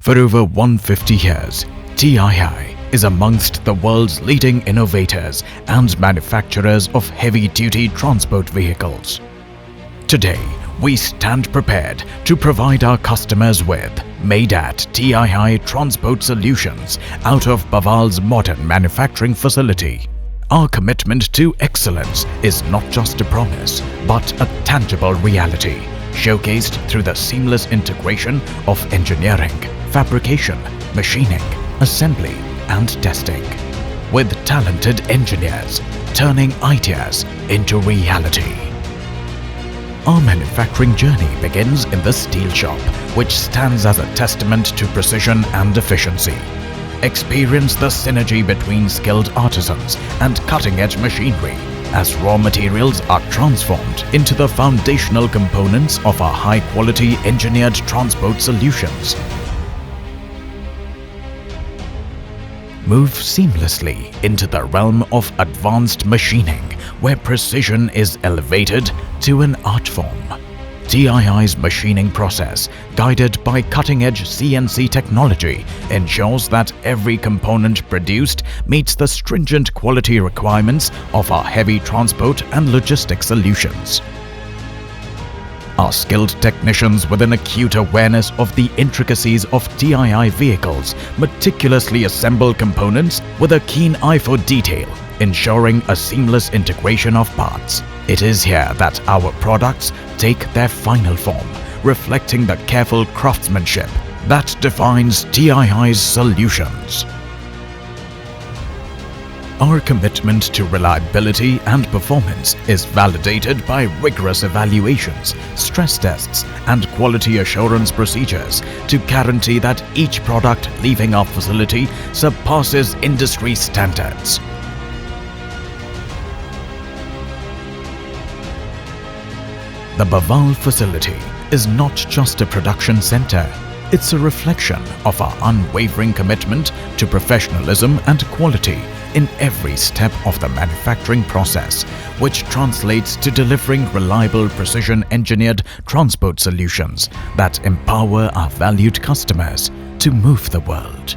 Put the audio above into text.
For over 150 years, TII is amongst the world's leading innovators and manufacturers of heavy-duty transport vehicles. Today, we stand prepared to provide our customers with made-at TII transport solutions out of Bhaval's modern manufacturing facility. Our commitment to excellence is not just a promise, but a tangible reality, showcased through the seamless integration of engineering, fabrication, machining, assembly, and testing, with talented engineers turning ideas into reality. Our manufacturing journey begins in the steel shop, which stands as a testament to precision and efficiency. Experience the synergy between skilled artisans and cutting-edge machinery as raw materials are transformed into the foundational components of our high-quality engineered transport solutions. Move seamlessly into the realm of advanced machining, where precision is elevated to an art form. TII's machining process, guided by cutting-edge CNC technology, ensures that every component produced meets the stringent quality requirements of our heavy transport and logistics solutions. Our skilled technicians with an acute awareness of the intricacies of TII vehicles meticulously assemble components with a keen eye for detail, ensuring a seamless integration of parts. It is here that our products take their final form, reflecting the careful craftsmanship that defines TII's solutions. Our commitment to reliability and performance is validated by rigorous evaluations, stress tests, and quality assurance procedures to guarantee that each product leaving our facility surpasses industry standards. The Bhaval facility is not just a production center. It's a reflection of our unwavering commitment to professionalism and quality in every step of the manufacturing process, which translates to delivering reliable, precision-engineered transport solutions that empower our valued customers to move the world.